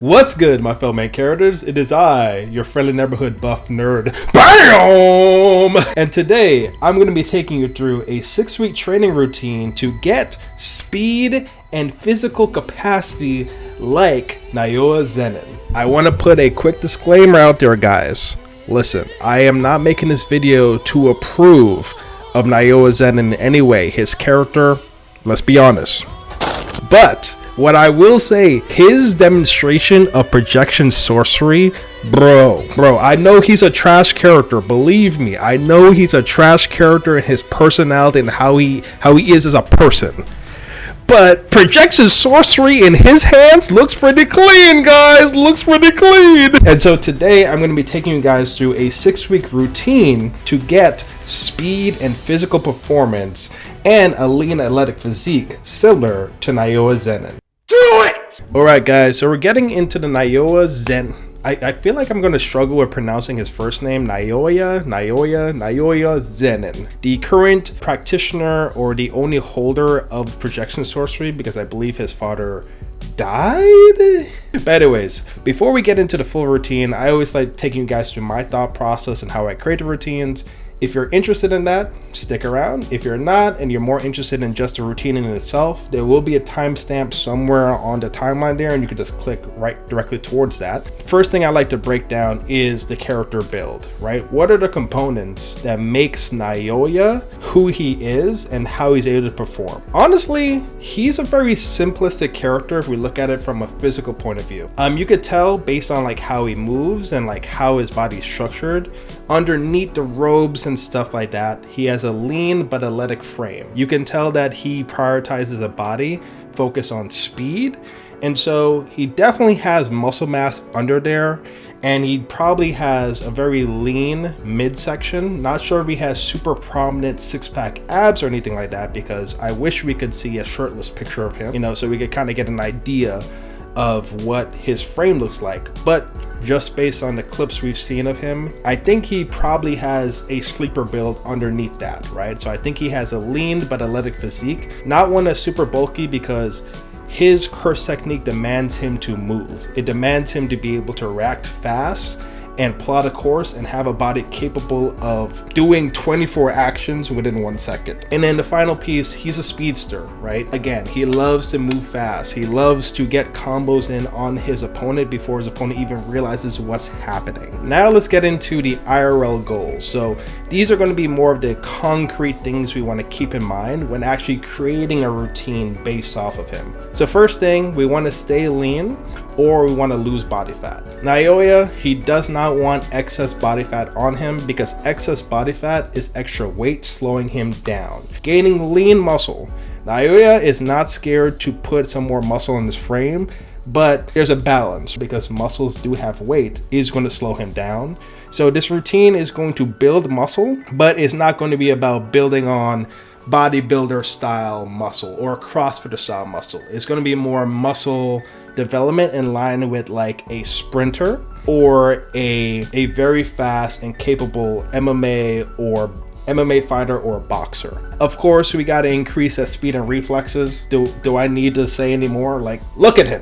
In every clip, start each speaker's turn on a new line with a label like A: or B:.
A: What's good, my fellow main characters? It is I, your friendly neighborhood buff nerd, BAM! And today, I'm going to be taking you through a 6-week training routine to get speed and physical capacity like Naoya Zenin. I want to put a quick disclaimer out there, guys. Listen, I am not making this video to approve of Naoya Zenin in any way. His character, let's be honest. But what I will say, his demonstration of projection sorcery, bro, I know he's a trash character. Believe me, I know he's a trash character in his personality and how he is as a person. But projection sorcery in his hands looks pretty clean, guys. Looks pretty clean. And so today I'm going to be taking you guys through a 6-week routine to get speed and physical performance and a lean athletic physique similar to Naoya Zenin. Do it! Alright guys, so we're getting into the Naoya Zenin. I feel like I'm going to struggle with pronouncing his first name, Naoya Zenin. The current practitioner or the only holder of projection sorcery, because I believe his father died? But anyways, before we get into the full routine, I always like taking you guys through my thought process and how I create the routines. If you're interested in that, stick around. If you're not, and you're more interested in just the routine in itself, there will be a timestamp somewhere on the timeline there, and you can just click right directly towards that. First thing I like to break down is the character build, right? What are the components that makes Naoya who he is and how he's able to perform? Honestly, he's a very simplistic character if we look at it from a physical point of view. You could tell based on like how he moves and like how his body's structured. Underneath the robes and stuff like that, he has a lean but athletic frame. You can tell that he prioritizes a body focus on speed, and so he definitely has muscle mass under there, and he probably has a very lean midsection. Not sure if he has super prominent six-pack abs or anything like that, because I wish we could see a shirtless picture of him, so we could kind of get an idea of what his frame looks like. But just based on the clips we've seen of him, I think he probably has a sleeper build underneath that, right? So I think he has a lean but athletic physique, not one that's super bulky, because his curse technique demands him to move. It demands him to be able to react fast and plot a course and have a body capable of doing 24 actions within 1 second. And then the final piece, he's a speedster, right? Again, he loves to move fast. He loves to get combos in on his opponent before his opponent even realizes what's happening. Now let's get into the IRL goals. So these are going to be more of the concrete things we want to keep in mind when actually creating a routine based off of him. So first thing, we want to stay lean or we want to lose body fat. Naoya, he does not want excess body fat on him, because excess body fat is extra weight slowing him down. Gaining lean muscle. Naoya is not scared to put some more muscle in his frame, but there's a balance, because muscles do have weight is going to slow him down. So this routine is going to build muscle, but it's not going to be about building on bodybuilder style muscle or CrossFitter style muscle. It's going to be more muscle development in line with like a sprinter or a very fast and capable MMA fighter or boxer. Of course, we got to increase that speed and reflexes. Do I need to say any more? Like, look at him.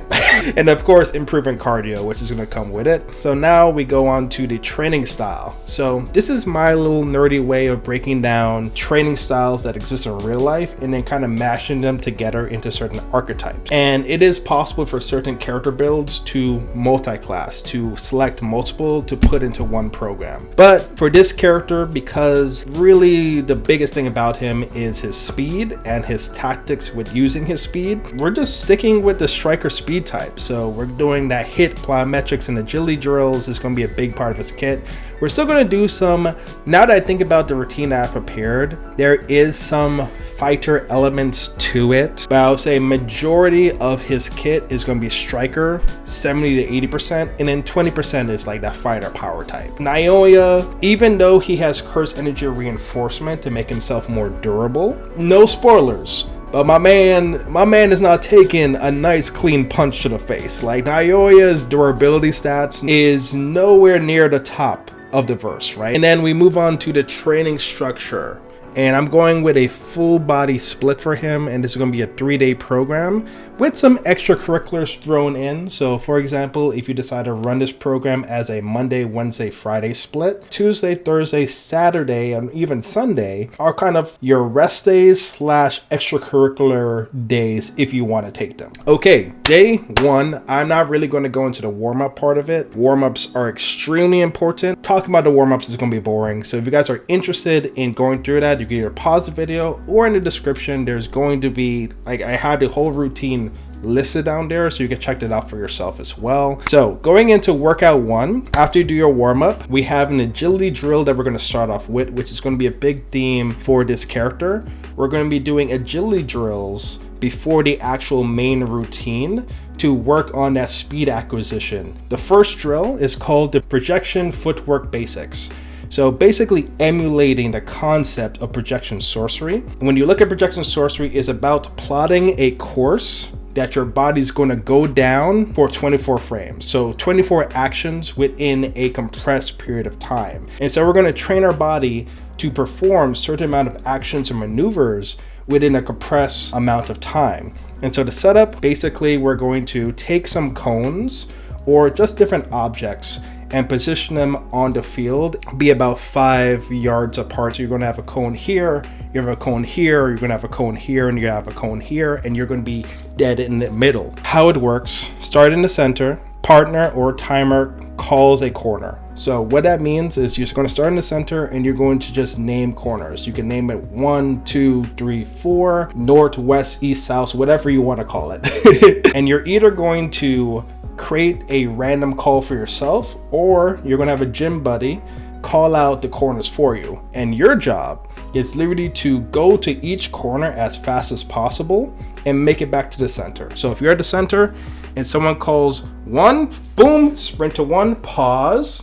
A: And of course, improving cardio, which is going to come with it. So now we go on to the training style. So this is my little nerdy way of breaking down training styles that exist in real life and then kind of mashing them together into certain archetypes. And it is possible for certain character builds to multi-class, to select multiple to put into one program. But for this character, because really the biggest thing about him is his speed and his tactics with using his speed, we're just sticking with the striker speed type. So we're doing that hit, plyometrics, and agility drills is going to be a big part of his kit. We're still going to do some, now that I think about the routine I've prepared, there is some fighter elements to it, but I would say majority of his kit is going to be striker, 70 to 80%, and then 20% is like that fighter power type. Naoya, even though he has curse energy reinforcement to make himself more durable, no spoilers, but my man is not taking a nice clean punch to the face. Like, Naoya's durability stats is nowhere near the top of the verse, right? And then we move on to the training structure. And I'm going with a full body split for him, and this is going to be a 3-day program with some extracurriculars thrown in. So for example, if you decide to run this program as a Monday, Wednesday, Friday split, Tuesday, Thursday, Saturday, and even Sunday are kind of your rest days slash extracurricular days if you want to take them. Okay, day one, I'm not really going to go into the warm-up part of it. Warm-ups are extremely important. Talking about the warm-ups is going to be boring. So if you guys are interested in going through that, you can either pause the video, or in the description, there's going to be, like, I had the whole routine listed down there so you can check that out for yourself as well. So going into workout one, after you do your warm-up, we have an agility drill that we're going to start off with, which is going to be a big theme for this character. We're going to be doing agility drills before the actual main routine to work on that speed acquisition. The first drill is called the projection footwork basics. So basically emulating the concept of projection sorcery. When you look at projection sorcery, it's about plotting a course that your body's going to go down for 24 frames. So 24 actions within a compressed period of time. And so we're going to train our body to perform certain amount of actions and maneuvers within a compressed amount of time. And so the setup, basically we're going to take some cones or just different objects and position them on the field, be about 5 yards apart. So you're going to have a cone here, you have a cone here, you're going to have a cone here, and you have a cone here, and you're going to be dead in the middle. How it works: start in the center, partner or timer calls a corner. So what that means is you're going to start in the center and you're going to just name corners. You can name it 1, 2, 3, 4, north, west, east, south, whatever you want to call it. And you're either going to create a random call for yourself, or you're going to have a gym buddy call out the corners for you. And your job is literally to go to each corner as fast as possible and make it back to the center. So if you're at the center and someone calls 1, boom, sprint to 1, pause,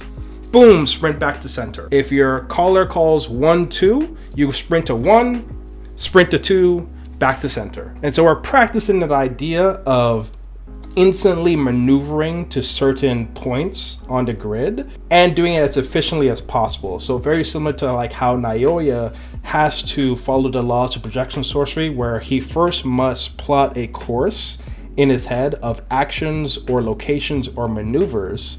A: boom, sprint back to center. If your caller calls 1, 2, you sprint to 1, sprint to 2, back to center. And so we're practicing that idea of instantly maneuvering to certain points on the grid and doing it as efficiently as possible. So very similar to like how Naoya has to follow the laws of projection sorcery, where he first must plot a course in his head of actions or locations or maneuvers,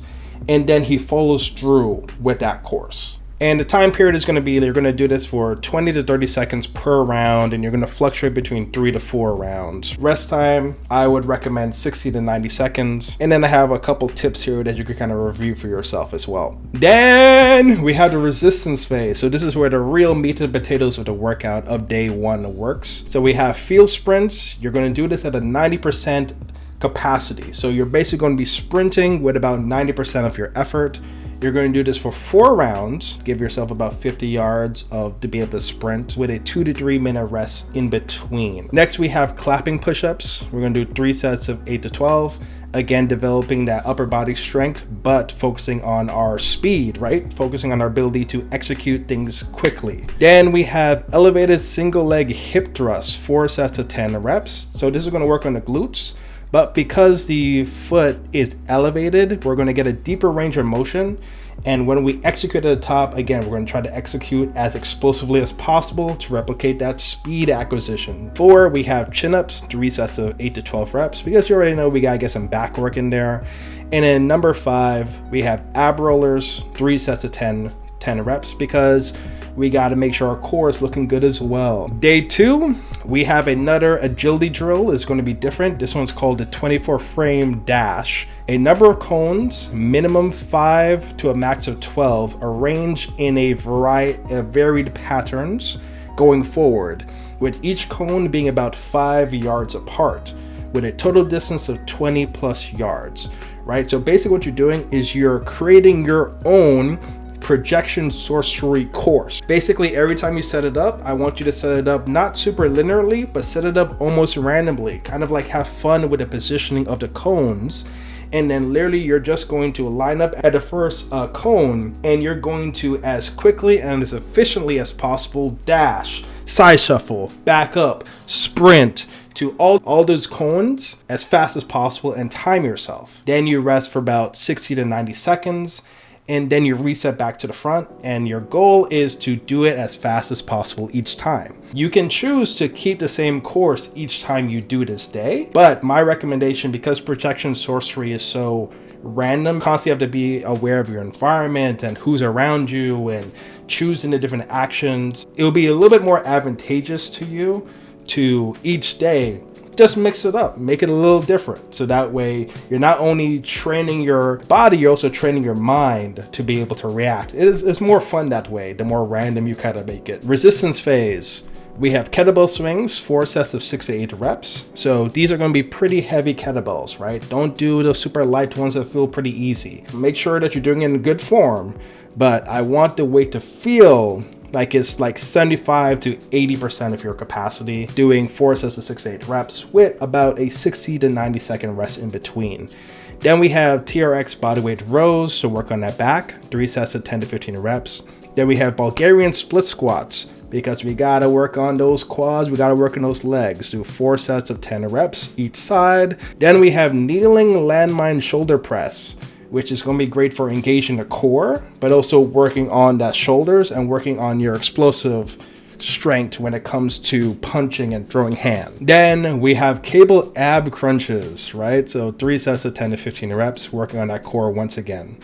A: and then he follows through with that course. And the time period is going to be, you're going to do this for 20 to 30 seconds per round, and you're going to fluctuate between 3 to 4 rounds. Rest time, I would recommend 60 to 90 seconds. And then I have a couple tips here that you can kind of review for yourself as well. Then we have the resistance phase. So this is where the real meat and potatoes of the workout of day one works. So we have field sprints. You're going to do this at a 90% capacity. So you're basically going to be sprinting with about 90% of your effort. You're going to do this for 4 rounds. Give yourself about 50 yards to be able to sprint with a 2 to 3 minute rest in between. Next, we have clapping push-ups. We're going to do 3 sets of 8 to 12. Again, developing that upper body strength, but focusing on our speed, right? Focusing on our ability to execute things quickly. Then we have elevated single leg hip thrusts, 4 sets of 10 reps. So this is going to work on the glutes. But because the foot is elevated, we're going to get a deeper range of motion. And when we execute at the top, again, we're going to try to execute as explosively as possible to replicate that speed acquisition. 4, we have chin-ups, 3 sets of 8 to 12 reps, because you already know we got to get some back work in there. And then number 5, we have ab rollers, 3 sets of 10 reps, because we got to make sure our core is looking good as well. Day 2, we have another agility drill. It's going to be different. This one's called the 24 frame dash. A number of cones, minimum 5 to a max of 12, arranged in a variety of varied patterns going forward, with each cone being about 5 yards apart, with a total distance of 20 plus yards, right? So basically what you're doing is you're creating your own projection sorcery course. Basically, every time you set it up, I want you to set it up not super linearly, but set it up almost randomly, kind of like have fun with the positioning of the cones. And then literally you're just going to line up at the first cone, and you're going to, as quickly and as efficiently as possible, dash, side shuffle, back up, sprint to all those cones as fast as possible and time yourself. Then you rest for about 60 to 90 seconds. and then you reset back to the front, and your goal is to do it as fast as possible each time. You can choose to keep the same course each time you do this day, but my recommendation, because projection sorcery is so random, constantly have to be aware of your environment and who's around you and choosing the different actions, it will be a little bit more advantageous to you to each day just mix it up, make it a little different, so that way you're not only training your body, you're also training your mind to be able to react. It's more fun that way, the more random you kind of make it. Resistance phase, we have kettlebell swings, 4 sets of 6 to 8 reps. So these are going to be pretty heavy kettlebells, right? Don't do the super light ones that feel pretty easy. Make sure that you're doing it in good form, but I want the weight to feel like it's like 75 to 80% of your capacity, doing 4 sets of 6 to 8 reps with about a 60 to 90 second rest in between. Then we have TRX bodyweight rows, so work on that back, 3 sets of 10 to 15 reps. Then we have Bulgarian split squats, because we gotta work on those quads, we gotta work on those legs, do 4 sets of 10 reps each side. Then we have kneeling landmine shoulder press, which is going to be great for engaging the core, but also working on that shoulders and working on your explosive strength when it comes to punching and throwing hand. Then we have cable ab crunches, right? So 3 sets of 10 to 15 reps, working on that core once again.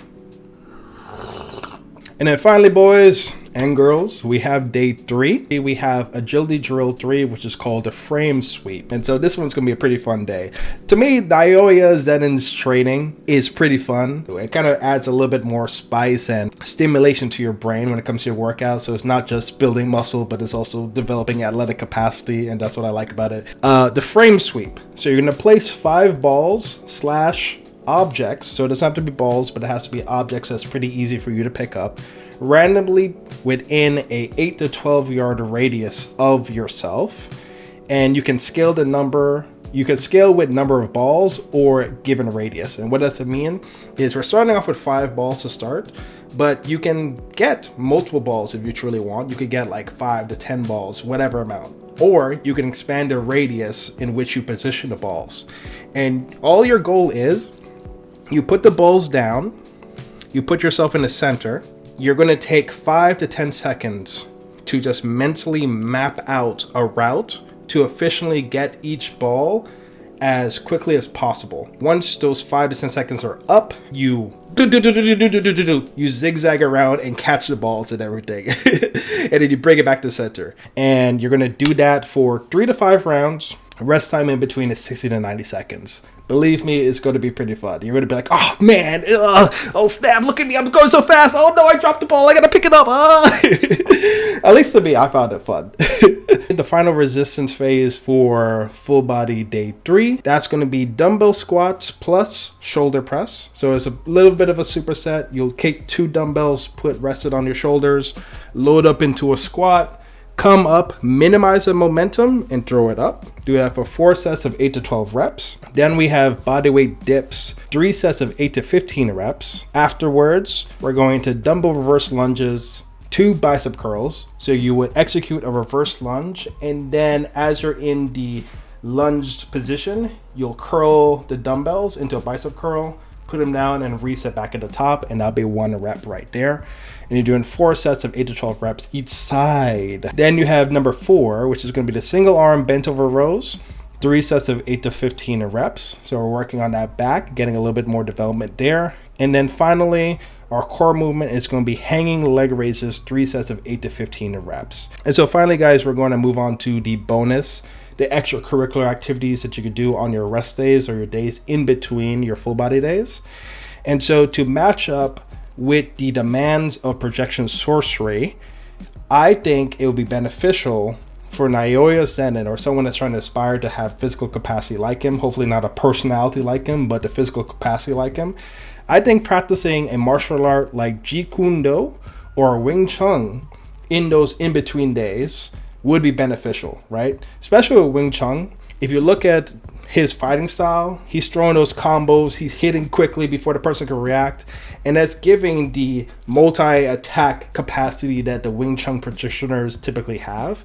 A: And then finally, boys and girls, we have day 3. We have agility drill 3, which is called the frame sweep. And so this one's going to be a pretty fun day. To me, Naoya Zenin's training is pretty fun. It kind of adds a little bit more spice and stimulation to your brain when it comes to your workout. So it's not just building muscle, but it's also developing athletic capacity. And that's what I like about it. The frame sweep. So you're going to place 5 balls / objects, so it doesn't have to be balls, but it has to be objects that's pretty easy for you to pick up, randomly within a 8 to 12 yard radius of yourself. And you can scale the number, you can scale with number of balls or given radius. And what does it mean is we're starting off with 5 balls to start, but you can get multiple balls if you truly want. You could get like 5 to 10 balls, whatever amount. Or you can expand the radius in which you position the balls. And all your goal is, you put the balls down, you put yourself in the center, you're going to take 5 to 10 seconds to just mentally map out a route to efficiently get each ball as quickly as possible. Once those 5 to 10 seconds are up, you zigzag around and catch the balls and everything. And then you bring it back to center. And you're going to do that for 3 to 5 rounds. Rest time in between is 60 to 90 seconds. Believe me, it's going to be pretty fun. You're going to be like, oh man, oh snap, look at me, I'm going so fast. Oh no, I dropped the ball, I got to pick it up. At least to me, I found it fun. The final resistance phase for full body day 3, that's going to be dumbbell squats plus shoulder press. So it's a little bit of a superset. You'll take 2 dumbbells, put rested on your shoulders, load up into a squat, come up, minimize the momentum, and throw it up. Do that for 4 sets of 8 to 12 reps. Then we have bodyweight dips, 3 sets of 8 to 15 reps. Afterwards, we're going to dumbbell reverse lunges, 2 bicep curls. So you would execute a reverse lunge, and then as you're in the lunged position, you'll curl the dumbbells into a bicep curl, put them down and reset back at the top, and that'll be 1 rep right there. And you're doing 4 sets of 8 to 12 reps each side. Then you have number 4, which is going to be the single arm bent over rows, 3 sets of 8 to 15 reps. So we're working on that back, getting a little bit more development there. And then finally, our core movement is going to be hanging leg raises, 3 sets of 8 to 15 reps. And so finally, guys, we're going to move on to the bonus, the extracurricular activities that you could do on your rest days or your days in between your full body days. And so to match up with the demands of projection sorcery, I think it would be beneficial for Naoya Zenin, or someone that's trying to aspire to have physical capacity like him, hopefully not a personality like him, but the physical capacity like him. I think practicing a martial art like Jeet Kune Do or Wing Chun in those in-between days would be beneficial, right? Especially with Wing Chun. If you look at his fighting style, he's throwing those combos, he's hitting quickly before the person can react, and that's giving the multi-attack capacity that the Wing Chun practitioners typically have.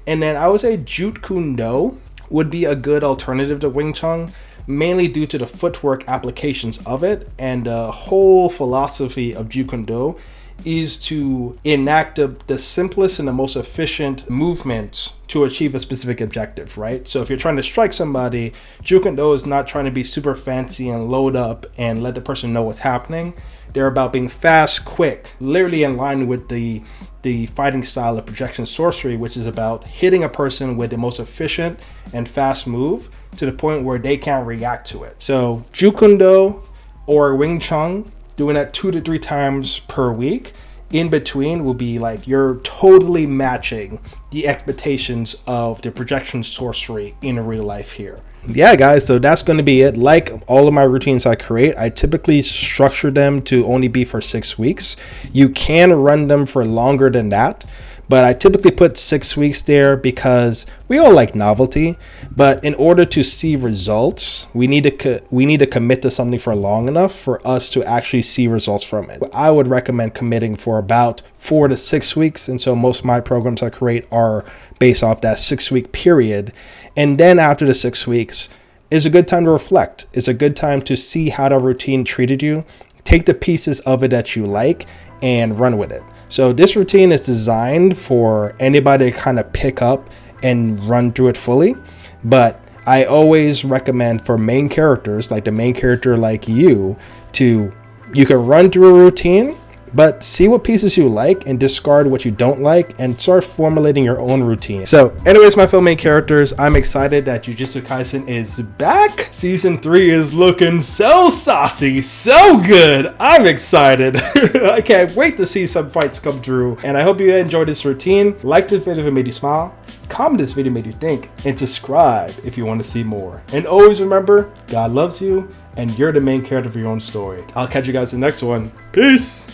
A: And then I would say Jeet Kune Do would be a good alternative to Wing Chun, mainly due to the footwork applications of it. And the whole philosophy of Jeet Kune Do is to enact the simplest and the most efficient movement to achieve a specific objective, right? So if you're trying to strike somebody, Jeet Kune Do is not trying to be super fancy and load up and let the person know what's happening. They're about being fast, quick, literally in line with the fighting style of projection sorcery, which is about hitting a person with the most efficient and fast move to the point where they can't react to it. So Jeet Kune Do or Wing Chun, doing that 2 to 3 times per week. In between will be like you're totally matching the expectations of the projection sorcery in real life here. Yeah, guys, so that's going to be it. Like all of my routines I create, I typically structure them to only be for 6 weeks. You can run them for longer than that, but I typically put 6 weeks there because we all like novelty. But in order to see results, we need to commit to something for long enough for us to actually see results from it. I would recommend committing for about 4 to 6 weeks, and so most of my programs I create are based off that 6-week period. And then after the 6 weeks is a good time to reflect. It's a good time to see how the routine treated you. Take the pieces of it that you like and run with it. So this routine is designed for anybody to kind of pick up and run through it fully. But I always recommend for main characters, like the main character like you can run through a routine, but see what pieces you like and discard what you don't like and start formulating your own routine. So anyways, my fellow main characters, I'm excited that Jujutsu Kaisen is back. Season 3 is looking so saucy, so good. I'm excited. I can't wait to see some fights come through. And I hope you enjoyed this routine. Like this video if it made you smile. Comment this video made you think, and subscribe if you want to see more. And always remember, God loves you and you're the main character of your own story. I'll catch you guys in the next one. Peace.